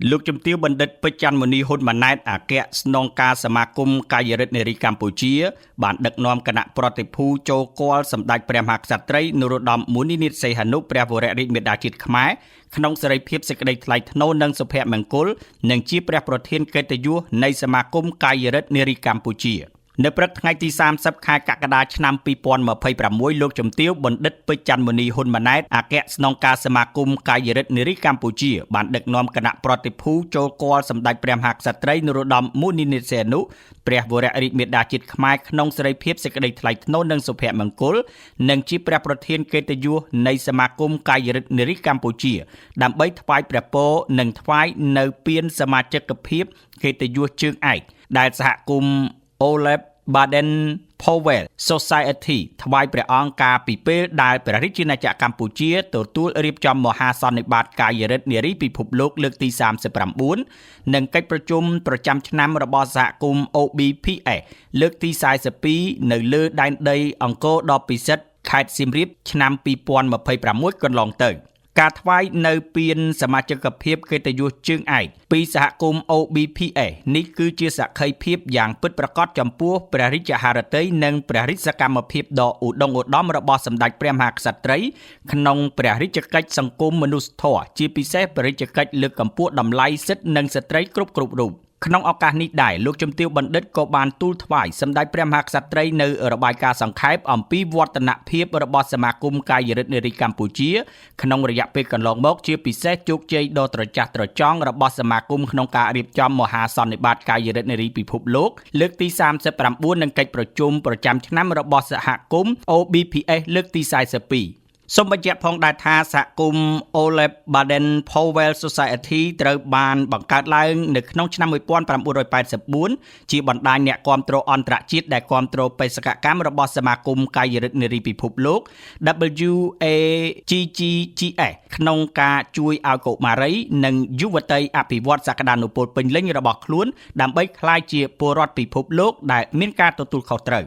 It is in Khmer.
លោកជំទាវបណ្ឌិតពេជ្រច័ន្ទមុនីហ៊ុនម៉ាណែតអគ្គស្នងការសមាគមកាយរដ្ឋនារីកម្ពុជាបានដឹកនាំគណៈប្រតិភូចូលគាល់សម្ដេចព្រះមហាក្សត្រីនរោត្តមមុនិនាថសីហនុព្រះវររាជមេដាជាតិខ្មែរក្នុងសេរីភាពសេចក្តីថ្លៃថ្នូរនិងសុភមង្គលនិងជាព្រះប្រធានកិត្តិយសនៃសមាគមកាយរដ្ឋនារីកម្ពុជានៅព្រឹកថ្ងៃទី30ខែកក្កដាឆ្នាំ2026លោកជំទាវបណ្ឌិតពេជ្រច័ន្ទមុនីហ៊ុនម៉ាណែតអគ្គស្នងការសមាគមកាយរដ្ឋនារីកម្ពុជាបានដឹកនាំគណៈប្រតិភូចូលគាល់សម្ដេចព្រះមហាក្សត្រីនរោត្តមមុនិនាថសីហនុព្រះវររាជមេដាជាតិខ្មែរក្នុងសេរីភាពសេចក្តីថ្លៃថ្នូរនិងសុភមង្គលនិងជាព្រះប្រធានកិត្តិយសនៃសមាគមកាយរដ្ឋនារីកម្ពុជាដើម្បីថ្វាយព្រះពរនិងថ្វាយនៅពានសមាជិកភាពកិត្តិយសជើងឯកដែលសហគមន៍Olep Baden Powell Society ថ្វាយព្រះអង្គការពីពេលដែលព្រះរាជាណាចក្រកម្ពុជាទទួលរៀបចំមហាសន្និបាតកាយរដ្ឋនារីពិភពលោកលើកទី39និងកិច្ចប្រជុំប្រចាំឆ្នាំរបស់សហគមន៍ OBPS លើកទី42នៅលើដែនដីអង្គរដ៏ពិសិដ្ឋខេត្តសៀមរាបឆ្នាំ2026កន្លងទៅការថ្វាយនៅពានសមាជិកភាពកិត្តិយសជើងឯកពីសហគមន៍ OBPS នេះគឺជាសក្ខីភាពយ៉ាងពិតប្រាកដចំពោះព្រះរាជហឫទ័យនិងព្រះរាជសកម្មភាពដ៏ឧត្តមឧត្តមរបស់សម្ដេចព្រះមហាក្សត្រីក្នុងព្រះរាជកិច្ចសង្គមមនុស្សធម៌ជាពិសេសព្រះរាជកិច្ចលើកកម្ពស់តម្លៃសិទ្ធិនិងស្ត្រីគ្រប់រូបក្នុងឱកាសនេះដែរលោកជំទាវបណ្ឌិតក៏បានទូលថ្វាយសម្ដេចព្រះមហាក្សត្រីនៅរបាយការណ៍សង្ខេបអំពីវឌ្ឍនភាពរបស់សមាគមកាយរដ្ឋនារីកម្ពុជាក្នុងរយៈពេលកន្លងមកជាពិសេសជោគជ័យដ៏ត្រចះត្រចង់របស់សមាគមក្នុងការរៀបចំមហាសន្និបាតកាយរដ្ឋនារីពិភពលោកលើកទី39និងកិច្ចប្រជុំប្រចាំឆ្នាំរបស់សហគមន៍ OBPS លើកទី42សូមបញ្ជាក់ផងដែរថាសហគមន៍ Olep Baden Powell Society ត្រូវបានបង្កើតឡើងនៅក្នុងឆ្នាំ1984ជាបណ្ដាញអ្នកគាំទ្រអន្តរជាតិដែលគាំទ្របេសកកម្មរបស់សមាគមកាយរដ្ឋនារីពិភពលោក WAGGGS ក្នុងការជួយឲ្យកុមារីនិងយុវតីអភិវឌ្ឍសក្តានុពលពេញលេញរបស់ខ្លួនដើម្បីក្លាយជាពលរដ្ឋពិភពលោកដែលមានការទទួលខុសត្រូវ